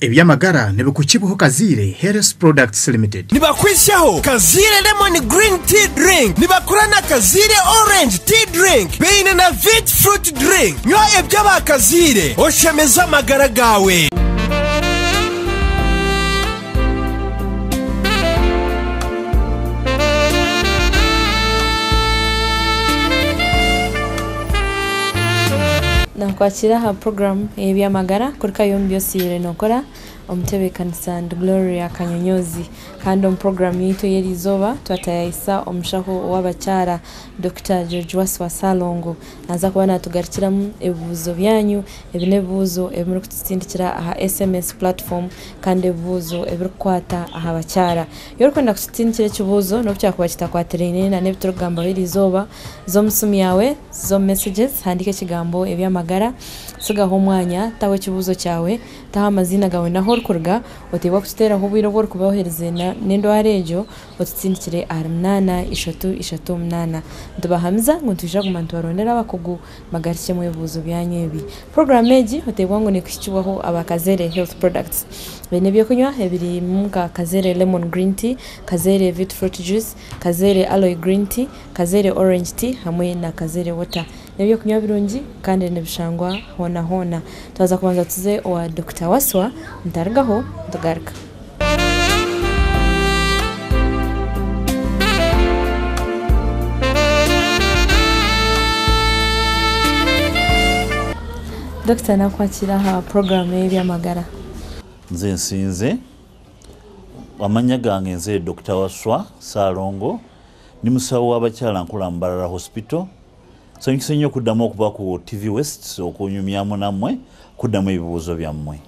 ebyamagara ne bikukibuho Kazire Health Products Limited. Nibakwishaho Kazire Lemon Green Tea Drink. Nibakurana Kazire Orange Tea Drink. Beine na Vit Fruit Drink. Nywa ebyaba Kazire oshemeza amagara gawe. Nakwakira ha program ebyamagara kuri Kayombi Osire nokora omutebe kanisa and Gloria Kanyonyozi kandi program yitu yerizoba twatayisa omushaho w'abakyara Dr. George Waswa Salongo naza kubana tugarikiramu ebuzo byanyu ebinebuzo ebiri kututindikira aha SMS platform kandi ebuzo ebiri kwata aha bakyara yorikwenda kututindikira kibuzo no kuchakwa kitakwaterene na nebitugamba yerizoba zo musumi yawe zo messages handike kigambo ebyamagara sigaho mwanya tawe kibuzo cyawe taha amazina gawe naho rukurga oteba kutera ho bwiro bwo kubahereze nendo arejo otitsindikire armnana ishatu mnana ndubahamza ngo tujja kumantu barondera bakugu magarishe mu bibuzo byanyebi program eji otebwa ngo nekishikiwaho abakazere health products bene byo kunywa ebiri muka Kazere lemon green tea, Kazere vit fruit juice, Kazere aloe green tea, Kazere orange tea hamwe na Kazere water. Nebyo kunywa birungi kandi nebishangwa hona tuza kubanza tuze wa Dr. Waswa ntargaho tugaruka. Dr. nakwakira ha program y'ebyamagara. Nze nsinze amanya gange nze Dr. Waswa Salongo ni musawo w'abakyala nkula Mbarara Hospital. So nkisenyo kuddamu okuba ku TV West okunyumyamu namwe kuddamu ebibuuzo byammwe.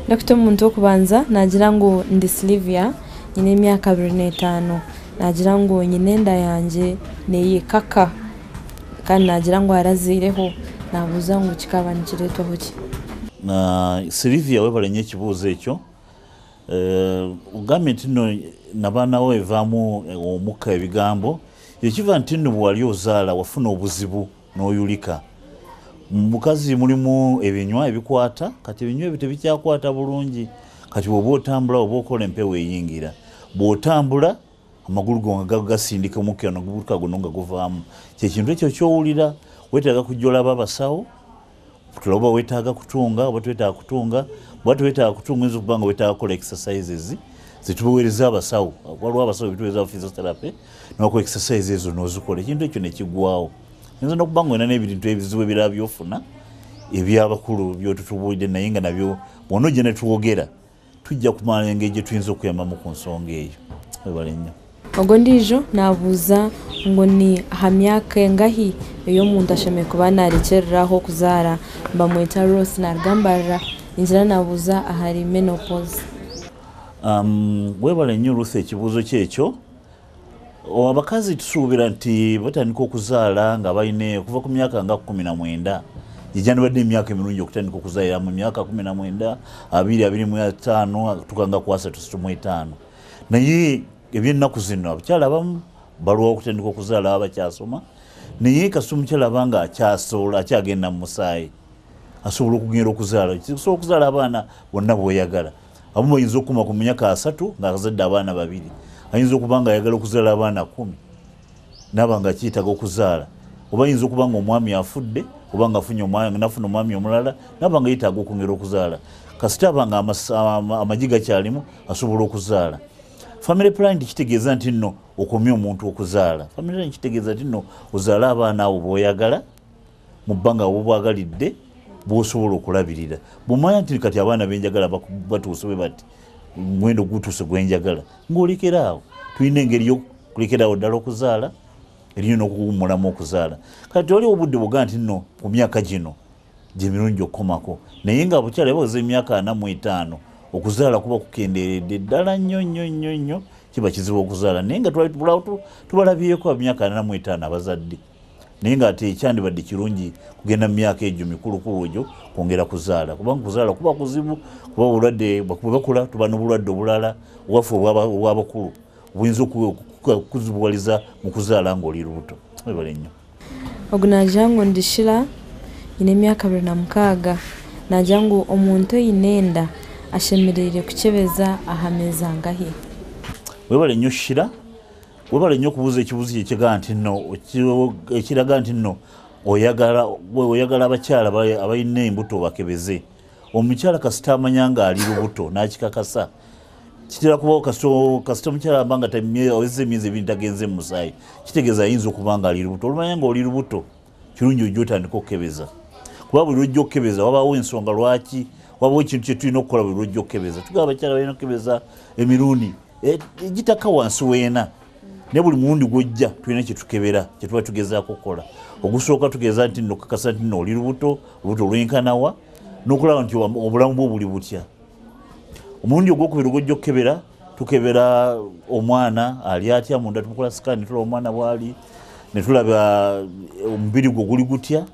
Dr. muntu okubanza nagira ngo ndi Sylvia nyine emyaka 25 nagira ngo nyine enda yanje neye kaka kandi nagira ngo arazireho nabuza ngo kikaba nikiretwa hoki. Na Sylvia webalenye kibuuzo ekyo ugambe ntino nabana we vamu omuka ebigambo yekiva ntino bwali ozaala wafuna obuzibu n'oyulika mukazi mulimu ebinywa ebikwata kati ebinywa ebyo tebikyakwata bulungi kati oba otambula oba okola empewo eyingira bw'otambula amagulu go gasindika omukka n'ogubuuka guno nga guvaamu kyekintu ekyo kyowulira wetaaga kujjola abasawo tuloba wetaaga kutunga oba twetaaga kutunga bwatu wetaaga kutunga nzo kubanga wetaaga kola exercises zitubuweleza abasawo waliwo abasawo bituweza physiotherapy n'oko exercises ezo n'ozikola ekintu ekyo ne kiggwawo nzo n'okubanga wena n'ebintu ebizibu ebirala byofuna ebyabakulu byotutubuulidde naye nga nabyo bw'onojja ne tuwogera tujja kumala engeri gye tuyinza okuyambamu ku nsonga eyo webale nnyo. Ogo ndijo nabuza ngo ni hamyaka engahi eyo muntu asheme kuba narekereraho kuzaara bamwita Rose Nargambarra injira nabuza ahari menopause. Webale nnyo Ruth ekibuuzo kyekyo abakazi tusuubira nti batandika okuzaala nga bayine okuva ku myaka nga 19 jijani badde emyaka emirungi okutandika okuzaala mu myaka 19 25 tukanga ku 35 naye ebyennaku zino abakyala abamu balwa okutandika okuzaala abakyasoma naye kasita omukyala abanga akyasobola akyagenda mu musaayi asobola okugenda okuzaala kisobola okuzaala abaana bonna bw'oyagala abamu bayinza okukuma ku myaka 3 ng'akazadde abaana 2 ayinza okuba nga ayagala okuzaala abaana 10 n'abanga akiyitaga okuzaala oba ayinza okuba nga omwami afudde oba nga afunye nafuna omwami omulala n'abanga yetaaga okwongera okuzaala kasita abanga amagi gakyalimu asobola okuzaala. Family planning kitegeeza nti nno okomya omuntu okuzaala. Family planning kitegeeza nti nno ozaala abaana abo bw'oyagala mu bbanga bw'obwagalidde bw'osobola okulabirira. Bw'omanya nti kati abaana benjagala batuuse bwe bati mwendo gutuuse gwenjagala ng'olekera awo tulina engeri y'okulekera awo ddala okuzaala eriyo n'okuwummulamu okuzaala. Kati waliwo obudde bwoga nti nno ku myaka gino gye mirungi okukomako naye nga abakyala baweza emyaka 45 okuzaala kuba kukendeeredde ddala nnyo kiba kizibu okuzaala naye nga tubalabyeko emyaka 45 abazadde naye nga ate ekyandibadde kirungi kugenda mu myaka egyo mikulukulu egyo kwongera kuzaala kubanga kuzaala kuba kuzibu kuba obulwadde bakula tuba n'obulwadde obulala obwafu obwabakulu buyinza okukuzibuwaliza mu kuzaala ng'oli lubuto. Webale nnyo. Ogunajango ndishira ine emyaka 26 najangu omuntu yinenda ashemerere kukyebeza ahameza ngahi webale nnyo Shira webale nnyo okubuuza ekibuuzo ekiga nti nno ekiraga nti nno oyagala abakyala abalina embuto bakebeze omukyala kasita amanya ng'ali lubuto n'akikakasa kitera kubawo kasita omukyala amba nga awezezza emyezi ebiri tagenze mu musaayi kitegeeza ayinza okuba nga ali lubuto olumanya ng'oli lubuto kirungi ojja otandika okukebeza kuba buli lwojja okukebeza wabaawo ensonga lwaki wabaawo ekintu kye tulina okukola buli lwojja okukebeza tugaba abakyala balina okukebeza emirundi egitaka wansi weena naye buli mulundi gwojja tulina kyetukebera kyetuba tugezaako okukola ogusooka tugeeza nti nno kakasa nti nno oli lubuto olwenkanawa n'okulaba nti obulamu bwo buli butya omulundi ogwokubiri ogwojja okukebera tukebera omwana ali atya munda tumukola sikaani netulaba omwana bwali netulaba omubiri gwe guli gutya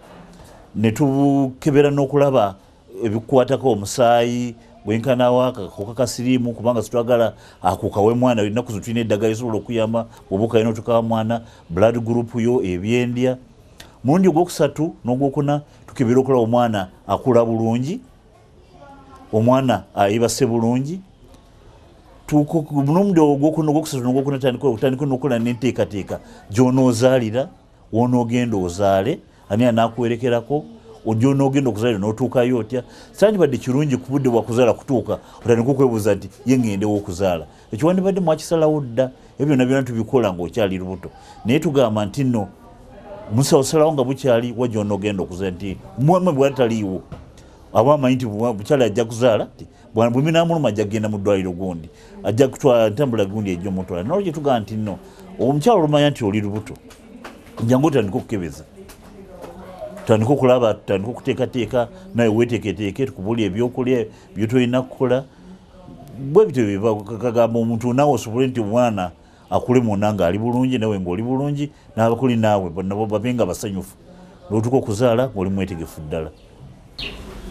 netukebera n'okulaba ebikukwatako omusaayi gwenkanawa akakuka kasiriimu kubanga situagala akukawe mwana ennaku zo tulina eddagala lisobola okuyamba bwoba okalina otukawa mwana blood group yo ebyendya mulundi ogwokusatu n'ogwokuna tukebera okulaba omwana akula bulungi omwana ayebase bulungi n'omulundi ogwokusatu n'ogwokuna tutandika n'okola n'enteekateeka gy'onoozaalira w'onoogenda ozaale ani anaakuwerekerako ojja onoogenda okuzaalira n'otuukayo otya sandibadde kirungi ku budde bwakuzaala kutuuka otandika okwebuuza nti ye ŋŋendewo okuzaala ekyo wandibadde mwakisalawo dda ebyo byonna tubikola ng'okyali lubuto naye tugamba nti nno musalawo nga bukyali wajja onoogenda okuzaala nti mwamwe bwataliiwo aba amanyi nti bukyali ajja kuzaala bweminaamuluma ajja kugenda mu ddwaliro gundi ajja kutwala ntambula gundi ejja omutwala nalo gye tugamba nti nno omukyala olumanya nti oli lubuto njangu otandika okukebeza tutandika okulaba tutandika okuteekateeka naye weeteeketeeke tukubuli ebyokulya byotolina kukola bwe bityo kagamba omuntu naawe osobole nti omwana akule mwonna ng'ali bulungi nawe ng'oli bulungi n'abakuli naawe nabo babe nga basanyufu lwotuka okuzaala ng'oli mwetegefu ddala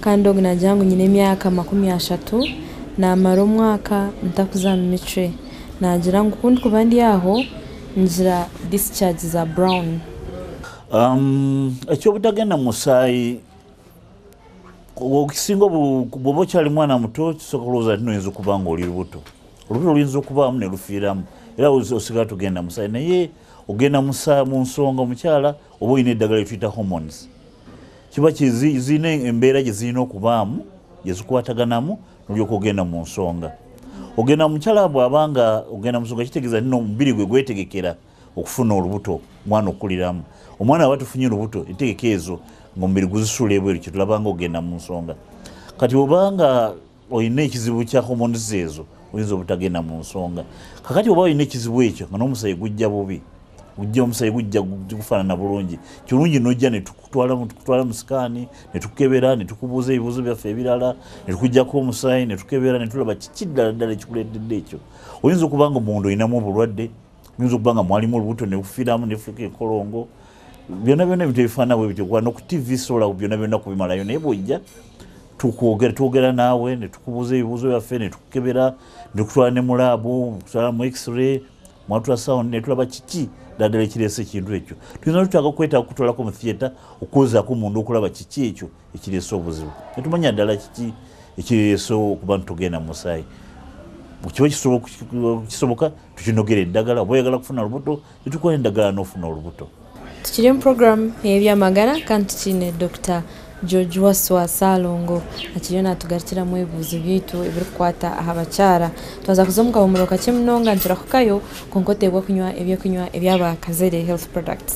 kandi jangu nyina emyaka 30 namara omwaka ntakuza mu mitwe nagira ngu kundi kuba ndi aho ngira discharge za brown ekyobutagenda mu musaayi okisinga bw'oba okyali mwana muto kisooka kulowooza nti noyinza okuba nga oli lubuto olubuto luyinza okubaamu ne lufiiramu era osigala tugenda musaayi naye ogenda mu nsonga omukyala oba olina eddagala lyetuyita hormones kiba zirina embeera gye zirina okubaamu gye zikwataganamu nolyoka ogenda mu nsonga ogenda mukyala bw'abanga ogenda mu nsonga kitegeeza nti omubiri gwe gwetegekera okufuna olubuto mwana okuliramu omwana aba tufunye olubuto entegeka ezo ng'omubiri guzisula ebweru kyetulabanga ogenda mu nsonga kati obanga olina ekizibu kya hormones ezo oyinza obutagenda mu nsonga kakati oba olina ekizibu ekyo nga n'omusaayi gujja bubi omusaayi gujja gufaanana bulungi kirungi nojja netukutwala mu sikaani netukebera netukubuuza ebibuuzo byaffe ebirala netukujjako omusaayi netukebera netulaba kiki ddala ekikuleetedde ekyo oyinza okuba nga omuntu olinamu obulwadde oyinza okuba nga mwalimu olubuto nebufiiramu nefuuka enkolongo byonna ebintu ebifaanana bwe bityo kuba ku tv sobola byonna kubimalayo naye bwojja twogera naawe netukubuuza ebibuuzo byaffe netukukebera netukutwala ne mu laabu tutwala mu x-ray mu ultrasound netulaba kiki ddala ekireese ekintu ekyo tuyinza tutaaga okwetaaga okutwalako mu theatre okwozaako omuntu okulaba kiki ekyo ekireese obuzibu netumanya ddala kiki ekireese okuba ntitugenda mu musaayi kiba kisoboka tukinogera eddagala oba oyagala kufuna olubuto netukola eddagala n'ofuna olubuto tukiri mu program ebyamagara kandi tukine Dr. George Waswa Salongo akiriyo natugarukiramu ebibuuzo byaitu ebirikukwata aha bakyara twaza kuza omu kahumuro kakye munonga nturahukayo konkoteebwa kunywa ebyokunywa ebyabakazere health products